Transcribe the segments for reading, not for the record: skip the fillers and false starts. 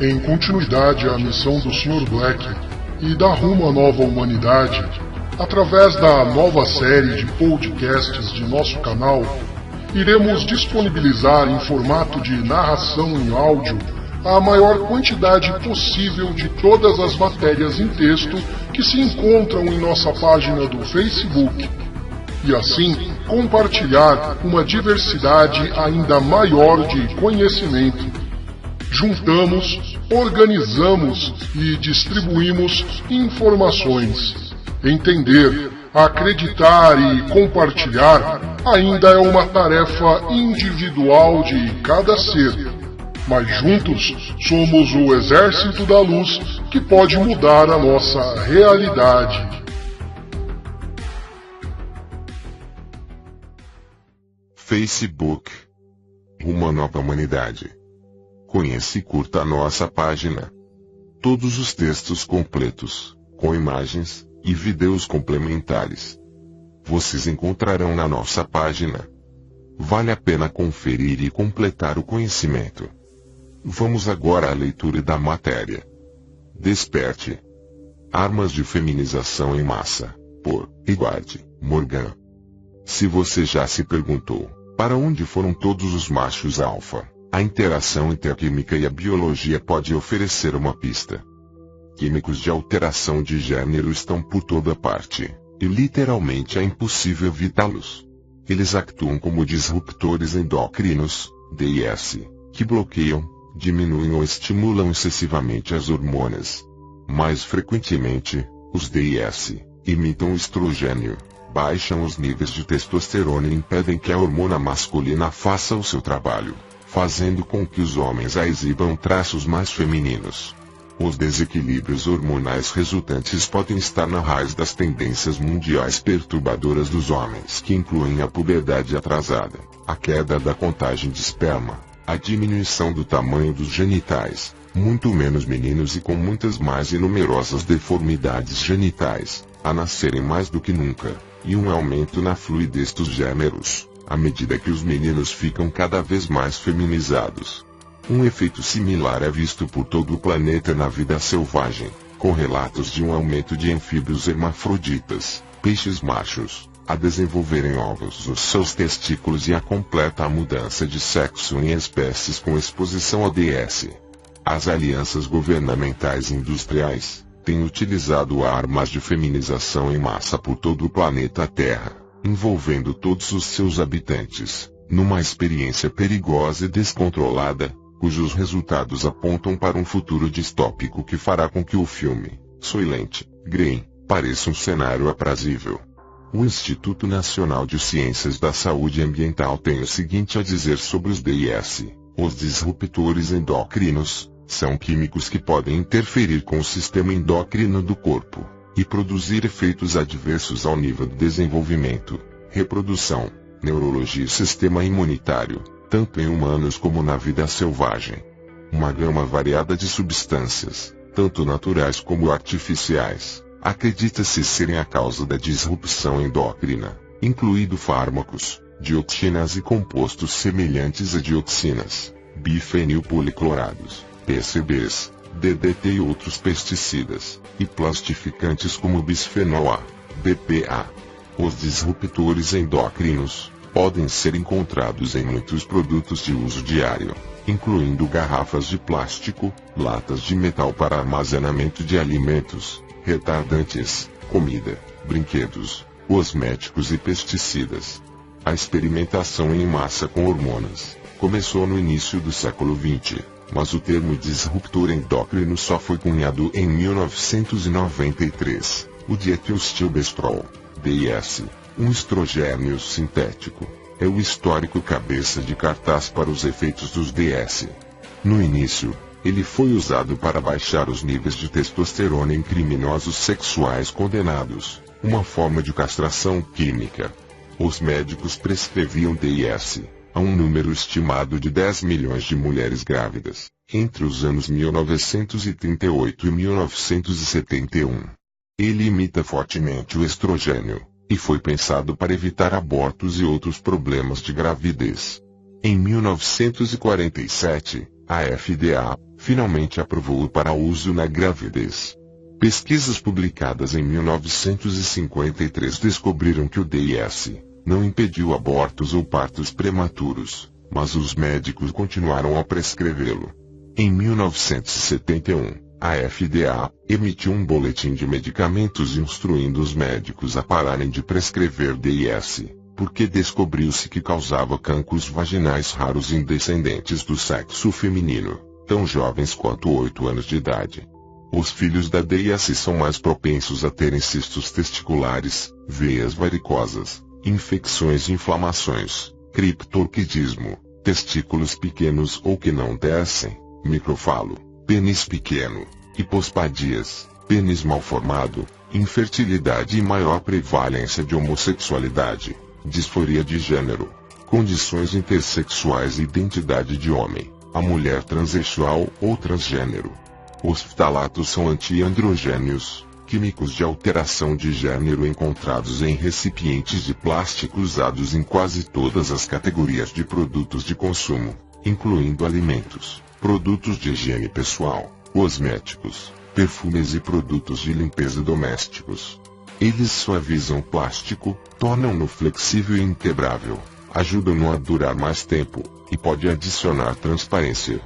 Em continuidade à missão do Sr. Black e dar rumo à nova humanidade, através da nova série de podcasts de nosso canal, iremos disponibilizar em formato de narração em áudio a maior quantidade possível de todas as matérias em texto que se encontram em nossa página do Facebook, e assim compartilhar uma diversidade ainda maior de conhecimento. Juntamos, organizamos e distribuímos informações. Entender, acreditar e compartilhar ainda é uma tarefa individual de cada ser. Mas juntos somos o exército da luz que pode mudar a nossa realidade. Facebook. Uma nova humanidade. Conheça e curta a nossa página. Todos os textos completos, com imagens e vídeos complementares, vocês encontrarão na nossa página. Vale a pena conferir e completar o conhecimento. Vamos agora à leitura da matéria. Desperte. Armas de feminização em massa, por Edward Morgan. Se você já se perguntou, para onde foram todos os machos alfa, a interação entre a química e a biologia pode oferecer uma pista. Químicos de alteração de gênero estão por toda parte, e literalmente é impossível evitá-los. Eles actuam como disruptores endócrinos, DIS, que bloqueiam, diminuem ou estimulam excessivamente as hormonas. Mais frequentemente, os DIS imitam o estrogênio, baixam os níveis de testosterona e impedem que a hormona masculina faça o seu trabalho, fazendo com que os homens exibam traços mais femininos. Os desequilíbrios hormonais resultantes podem estar na raiz das tendências mundiais perturbadoras dos homens, que incluem a puberdade atrasada, a queda da contagem de esperma, a diminuição do tamanho dos genitais, muito menos meninos e com muitas mais e numerosas deformidades genitais, a nascerem mais do que nunca, e um aumento na fluidez dos gêneros, à medida que os meninos ficam cada vez mais feminizados. Um efeito similar é visto por todo o planeta na vida selvagem, com relatos de um aumento de anfíbios hermafroditas, peixes machos, a desenvolverem ovos nos seus testículos e a completa mudança de sexo em espécies com exposição ao DS. As alianças governamentais e industriais têm utilizado armas de feminização em massa por todo o planeta Terra, envolvendo todos os seus habitantes, numa experiência perigosa e descontrolada, cujos resultados apontam para um futuro distópico que fará com que o filme Soylent Green pareça um cenário aprazível. O Instituto Nacional de Ciências da Saúde Ambiental tem o seguinte a dizer sobre os DIS. Os disruptores endócrinos são químicos que podem interferir com o sistema endócrino do corpo e produzir efeitos adversos ao nível do desenvolvimento, reprodução, neurologia e sistema imunitário, tanto em humanos como na vida selvagem. Uma gama variada de substâncias, tanto naturais como artificiais, acredita-se serem a causa da disrupção endócrina, incluindo fármacos, dioxinas e compostos semelhantes a dioxinas, bifenilpoliclorados, PCBs, DDT e outros pesticidas, e plastificantes como bisfenol A, BPA. Os disruptores endócrinos podem ser encontrados em muitos produtos de uso diário, incluindo garrafas de plástico, latas de metal para armazenamento de alimentos, retardantes, comida, brinquedos, cosméticos e pesticidas. A experimentação em massa com hormonas começou no início do século XX, mas o termo disruptor endócrino só foi cunhado em 1993. O dietilstilbestrol, DIS, um estrogênio sintético, é o histórico cabeça de cartaz para os efeitos dos DS. No início, ele foi usado para baixar os níveis de testosterona em criminosos sexuais condenados, uma forma de castração química. Os médicos prescreviam DIS a um número estimado de 10 milhões de mulheres grávidas, entre os anos 1938 e 1971. Ele imita fortemente o estrogênio, e foi pensado para evitar abortos e outros problemas de gravidez. Em 1947, a FDA finalmente aprovou-o para uso na gravidez. Pesquisas publicadas em 1953 descobriram que o DIS não impediu abortos ou partos prematuros, mas os médicos continuaram a prescrevê-lo. Em 1971, a FDA emitiu um boletim de medicamentos instruindo os médicos a pararem de prescrever DIS, porque descobriu-se que causava cancros vaginais raros em descendentes do sexo feminino, tão jovens quanto 8 anos de idade. Os filhos da DIS são mais propensos a terem cistos testiculares, veias varicosas, infecções e inflamações, criptorquidismo, testículos pequenos ou que não descem, microfalo, pênis pequeno, hipospadias, pênis mal formado, infertilidade e maior prevalência de homossexualidade, disforia de gênero, condições intersexuais e identidade de homem, a mulher transexual ou transgênero. Os ftalatos são antiandrogênios, químicos de alteração de gênero encontrados em recipientes de plástico usados em quase todas as categorias de produtos de consumo, incluindo alimentos, produtos de higiene pessoal, cosméticos, perfumes e produtos de limpeza domésticos. Eles suavizam o plástico, tornam-no flexível e inquebrável, ajudam-no a durar mais tempo, e pode adicionar transparência.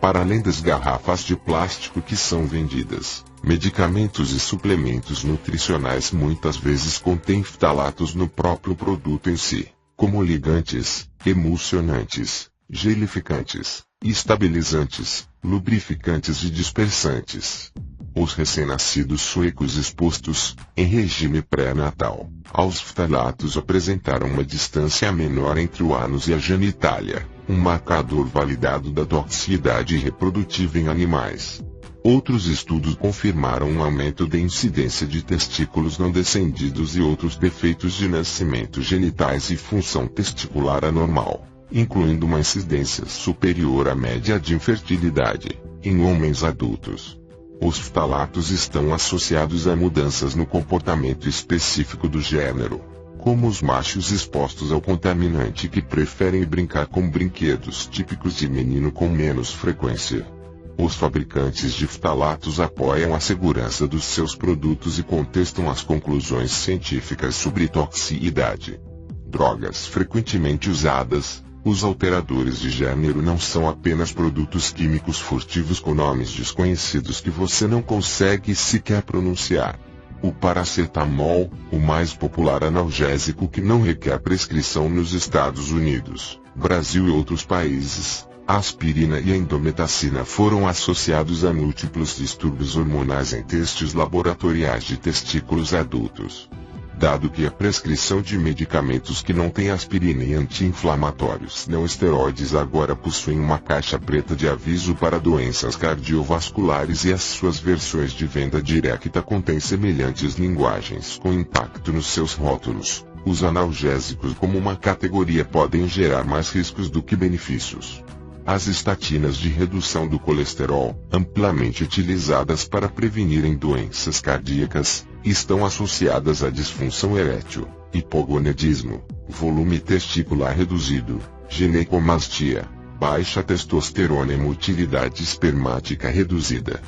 Para além das garrafas de plástico que são vendidas, medicamentos e suplementos nutricionais muitas vezes contêm ftalatos no próprio produto em si, como ligantes, emulsionantes, gelificantes, estabilizantes, lubrificantes e dispersantes. Os recém-nascidos suecos expostos, em regime pré-natal, aos ftalatos apresentaram uma distância menor entre o ânus e a genitália, um marcador validado da toxicidade reprodutiva em animais. Outros estudos confirmaram um aumento da incidência de testículos não descendidos e outros defeitos de nascimento genitais e função testicular anormal, incluindo uma incidência superior à média de infertilidade, em homens adultos. Os ftalatos estão associados a mudanças no comportamento específico do gênero, como os machos expostos ao contaminante que preferem brincar com brinquedos típicos de menino com menos frequência. Os fabricantes de ftalatos apoiam a segurança dos seus produtos e contestam as conclusões científicas sobre toxicidade. Drogas frequentemente usadas. Os alteradores de gênero não são apenas produtos químicos furtivos com nomes desconhecidos que você não consegue sequer pronunciar. O paracetamol, o mais popular analgésico que não requer prescrição nos Estados Unidos, Brasil e outros países, a aspirina e a indometacina foram associados a múltiplos distúrbios hormonais em testes laboratoriais de testículos adultos. Dado que a prescrição de medicamentos que não têm aspirina e anti-inflamatórios não esteroides agora possuem uma caixa preta de aviso para doenças cardiovasculares e as suas versões de venda direta contêm semelhantes linguagens com impacto nos seus rótulos, os analgésicos como uma categoria podem gerar mais riscos do que benefícios. As estatinas de redução do colesterol, amplamente utilizadas para prevenirem doenças cardíacas, estão associadas à disfunção erétil, hipogonadismo, volume testicular reduzido, ginecomastia, baixa testosterona e motilidade espermática reduzida.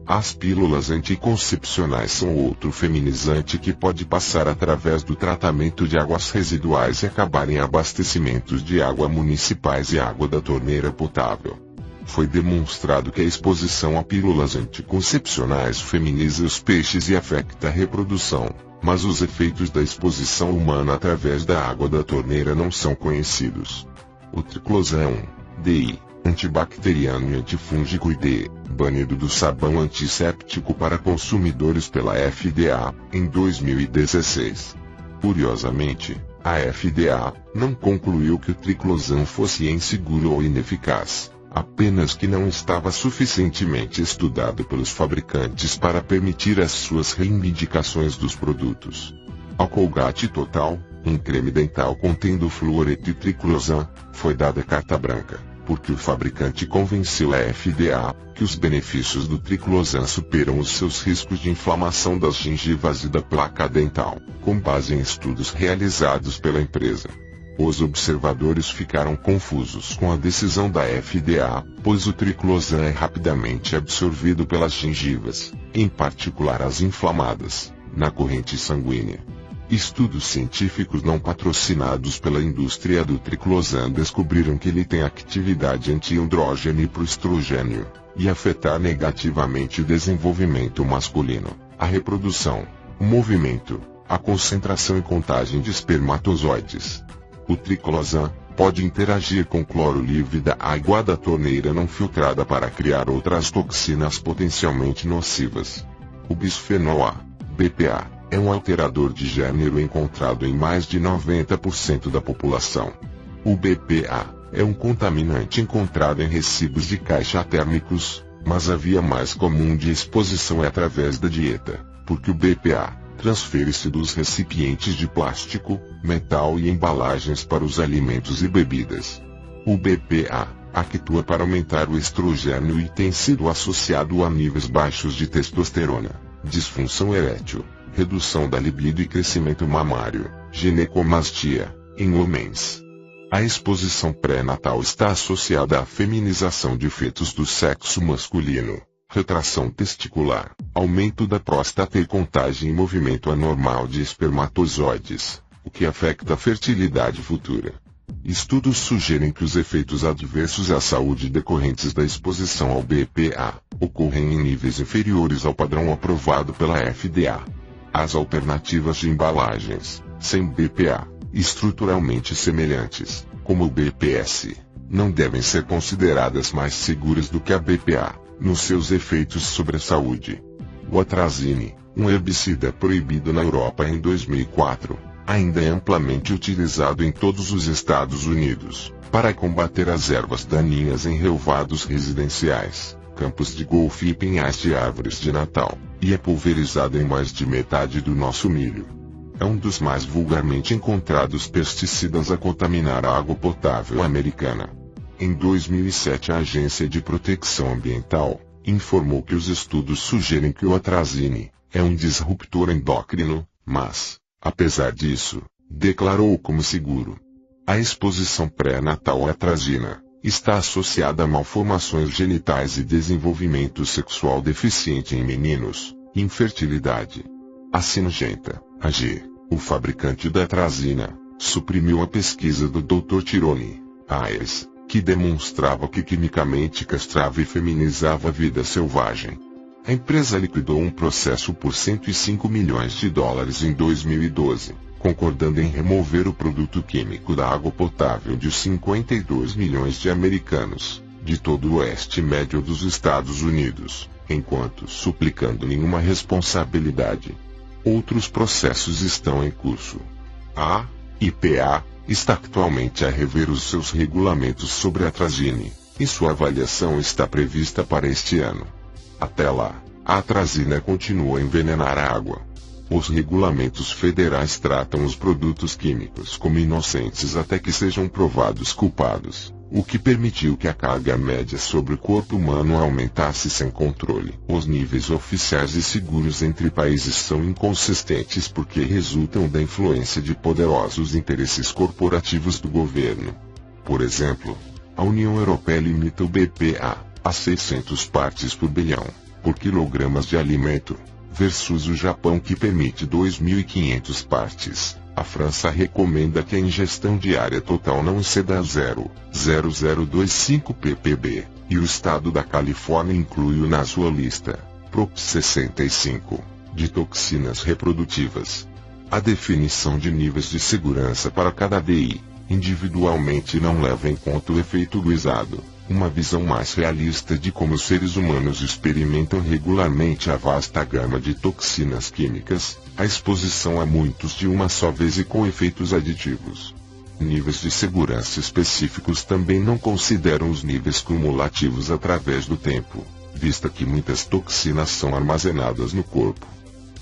As pílulas anticoncepcionais são outro feminizante que pode passar através do tratamento de águas residuais e acabar em abastecimentos de água municipais e água da torneira potável. Foi demonstrado que a exposição a pílulas anticoncepcionais feminiza os peixes e afeta a reprodução, mas os efeitos da exposição humana através da água da torneira não são conhecidos. O triclosan é um DI, antibacteriano e antifúngico e banido do sabão antisséptico para consumidores pela FDA, em 2016. Curiosamente, a FDA não concluiu que o triclosan fosse inseguro ou ineficaz, apenas que não estava suficientemente estudado pelos fabricantes para permitir as suas reivindicações dos produtos. Ao Colgate Total, um creme dental contendo fluoreto e triclosan, foi dada carta branca, porque o fabricante convenceu a FDA que os benefícios do triclosan superam os seus riscos de inflamação das gengivas e da placa dental, com base em estudos realizados pela empresa. Os observadores ficaram confusos com a decisão da FDA, pois o triclosan é rapidamente absorvido pelas gengivas, em particular as inflamadas, na corrente sanguínea. Estudos científicos não patrocinados pela indústria do triclosan descobriram que ele tem atividade anti-andrógena e proestrogênio, e afetar negativamente o desenvolvimento masculino, a reprodução, o movimento, a concentração e contagem de espermatozoides. O triclosan pode interagir com cloro livre da água da torneira não filtrada para criar outras toxinas potencialmente nocivas. O bisfenol A, BPA, é um alterador de gênero encontrado em mais de 90% da população. O BPA é um contaminante encontrado em resíduos de caixa térmicos, mas a via mais comum de exposição é através da dieta, porque o BPA transfere-se dos recipientes de plástico, metal e embalagens para os alimentos e bebidas. O BPA atua para aumentar o estrogênio e tem sido associado a níveis baixos de testosterona, disfunção erétil, redução da libido e crescimento mamário, ginecomastia, em homens. A exposição pré-natal está associada à feminização de fetos do sexo masculino, retração testicular, aumento da próstata e contagem e movimento anormal de espermatozoides, o que afeta a fertilidade futura. Estudos sugerem que os efeitos adversos à saúde decorrentes da exposição ao BPA ocorrem em níveis inferiores ao padrão aprovado pela FDA. As alternativas de embalagens, sem BPA, estruturalmente semelhantes, como o BPS, não devem ser consideradas mais seguras do que a BPA, nos seus efeitos sobre a saúde. O atrazine, um herbicida proibido na Europa em 2004, ainda é amplamente utilizado em todos os Estados Unidos, para combater as ervas daninhas em relvados residenciais, campos de golfe e penhais de árvores de Natal, e é pulverizado em mais de metade do nosso milho. É um dos mais vulgarmente encontrados pesticidas a contaminar a água potável americana. Em 2007, a Agência de Proteção Ambiental informou que os estudos sugerem que o atrazine é um disruptor endócrino, mas, apesar disso, declarou-o como seguro. A exposição pré-natal à atrazina está associada a malformações genitais e desenvolvimento sexual deficiente em meninos, infertilidade. A Syngenta, AG, o fabricante da atrazina, suprimiu a pesquisa do Dr. Tirone, AES, que demonstrava que quimicamente castrava e feminizava a vida selvagem. A empresa liquidou um processo por 105 milhões de dólares em 2012, concordando em remover o produto químico da água potável de 52 milhões de americanos, de todo o oeste médio dos Estados Unidos, enquanto suplicando nenhuma responsabilidade. Outros processos estão em curso. A IPA está atualmente a rever os seus regulamentos sobre a atrazine, e sua avaliação está prevista para este ano. Até lá, a atrazina continua a envenenar a água. Os regulamentos federais tratam os produtos químicos como inocentes até que sejam provados culpados, o que permitiu que a carga média sobre o corpo humano aumentasse sem controle. Os níveis oficiais e seguros entre países são inconsistentes porque resultam da influência de poderosos interesses corporativos do governo. Por exemplo, a União Europeia limita o BPA a 600 partes por bilhão, por quilogramas de alimento, versus o Japão que permite 2.500 partes. A França recomenda que a ingestão diária total não exceda 0,0025 ppb, e o estado da Califórnia inclui-o na sua lista, Prop 65, de toxinas reprodutivas. A definição de níveis de segurança para cada DI, individualmente não leva em conta o efeito guisado, uma visão mais realista de como os seres humanos experimentam regularmente a vasta gama de toxinas químicas, a exposição a muitos de uma só vez e com efeitos aditivos. Níveis de segurança específicos também não consideram os níveis cumulativos através do tempo, vista que muitas toxinas são armazenadas no corpo.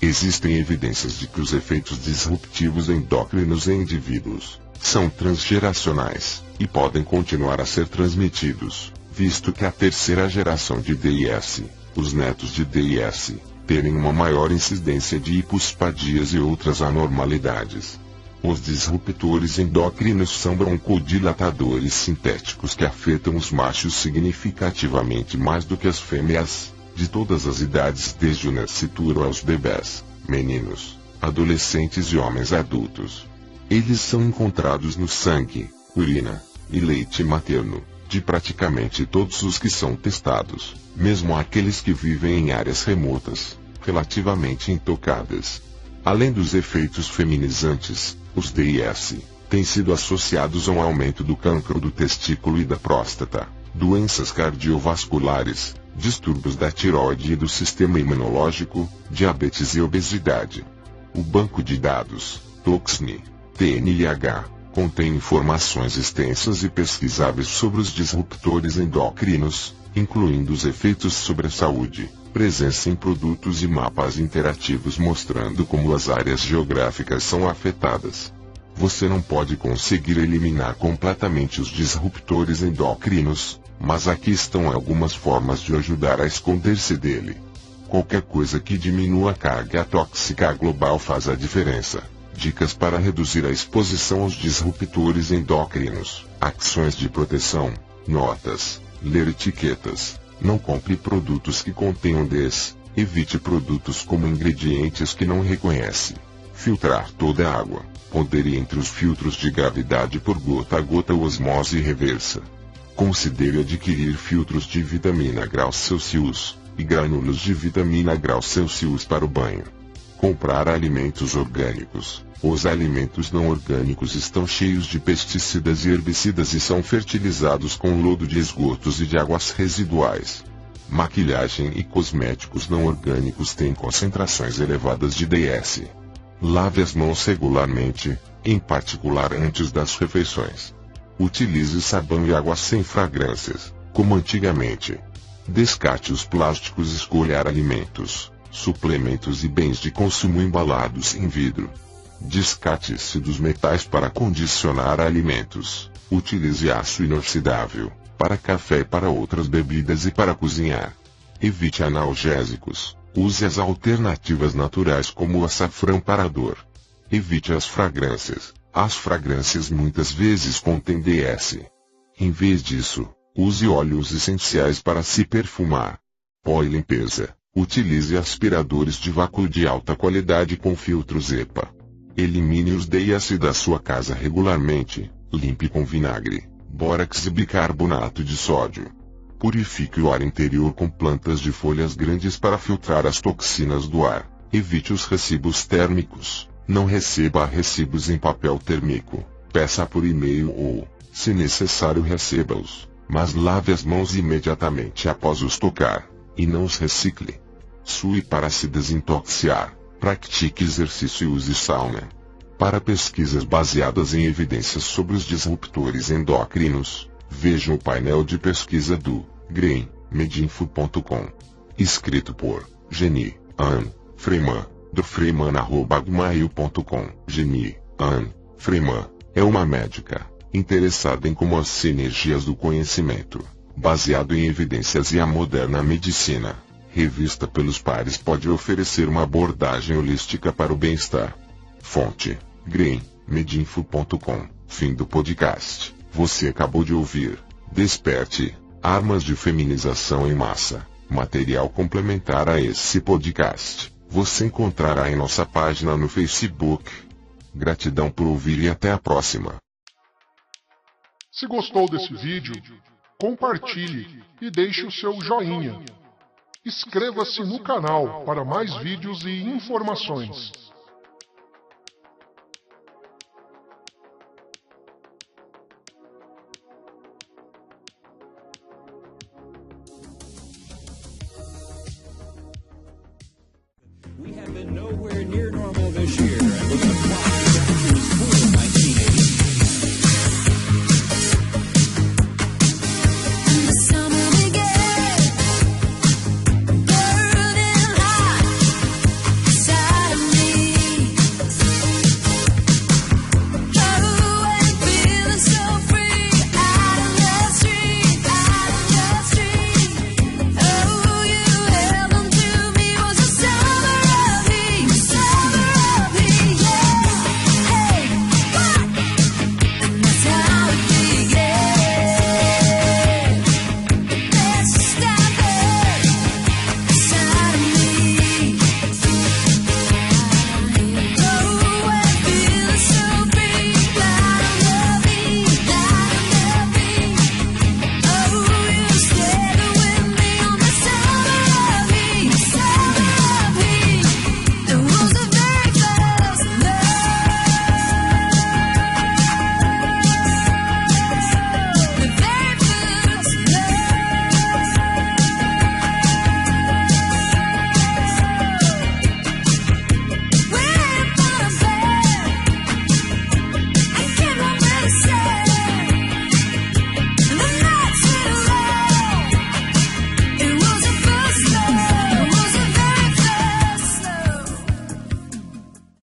Existem evidências de que os efeitos disruptivos endócrinos em indivíduos são transgeracionais, e podem continuar a ser transmitidos, visto que a terceira geração de DIS, os netos de DIS, terem uma maior incidência de hipospadias e outras anormalidades. Os disruptores endócrinos são broncodilatadores sintéticos que afetam os machos significativamente mais do que as fêmeas, de todas as idades desde o nascituro aos bebês, meninos, adolescentes e homens adultos. Eles são encontrados no sangue, urina e leite materno, de praticamente todos os que são testados, mesmo aqueles que vivem em áreas remotas, relativamente intocadas. Além dos efeitos feminizantes, os DIS têm sido associados a um aumento do cancro do testículo e da próstata, doenças cardiovasculares, distúrbios da tireoide e do sistema imunológico, diabetes e obesidade. O banco de dados, TOXNI, TNIH, contém informações extensas e pesquisáveis sobre os disruptores endócrinos, incluindo os efeitos sobre a saúde, presença em produtos e mapas interativos mostrando como as áreas geográficas são afetadas. Você não pode conseguir eliminar completamente os disruptores endócrinos, mas aqui estão algumas formas de ajudar a esconder-se dele. Qualquer coisa que diminua a carga tóxica global faz a diferença. Dicas para reduzir a exposição aos disruptores endócrinos. Ações de proteção. Notas. Ler etiquetas. Não compre produtos que contenham DES. Evite produtos como ingredientes que não reconhece. Filtrar toda a água. Pondere entre os filtros de gravidade por gota a gota ou osmose reversa. Considere adquirir filtros de vitamina graus Celsius e grânulos de vitamina graus Celsius para o banho. Comprar alimentos orgânicos. Os alimentos não orgânicos estão cheios de pesticidas e herbicidas e são fertilizados com lodo de esgotos e de águas residuais. Maquilhagem e cosméticos não orgânicos têm concentrações elevadas de DS. Lave as mãos regularmente, em particular antes das refeições. Utilize sabão e água sem fragrâncias, como antigamente. Descarte os plásticos e escolha alimentos, suplementos e bens de consumo embalados em vidro. Descarte-se dos metais para condicionar alimentos. Utilize aço inoxidável, para café e para outras bebidas e para cozinhar. Evite analgésicos. Use as alternativas naturais como o açafrão para a dor. Evite as fragrâncias. As fragrâncias muitas vezes contêm DS. Em vez disso, use óleos essenciais para se perfumar. Pó e limpeza. Utilize aspiradores de vácuo de alta qualidade com filtros EPA. Elimine os DIS da sua casa regularmente. Limpe com vinagre, bórax e bicarbonato de sódio. Purifique o ar interior com plantas de folhas grandes para filtrar as toxinas do ar. Evite os recibos térmicos. Não receba recibos em papel térmico. Peça por e-mail ou, se necessário, receba-os. Mas lave as mãos imediatamente após os tocar. E não os recicle. Sue para se desintoxicar. Pratique exercício e use sauna. Para pesquisas baseadas em evidências sobre os disruptores endócrinos, vejam o painel de pesquisa do GREEN-Medinfo.com. Escrito por Jenny Ann Freeman, do freeman@gmail.com. Jenny Ann Freeman é uma médica interessada em como as sinergias do conhecimento, baseado em evidências e a moderna medicina, revista pelos pares, pode oferecer uma abordagem holística para o bem-estar. Fonte: GREEN-Medinfo.com. Fim do podcast. Você acabou de ouvir Desperte, Armas de Feminização em Massa. Material complementar a esse podcast você encontrará em nossa página no Facebook. Gratidão por ouvir e até a próxima. Se gostou desse vídeo, compartilhe e deixe o seu joinha. Inscreva-se no canal para mais vídeos e informações. We have been nowhere near normal this year, and we're going to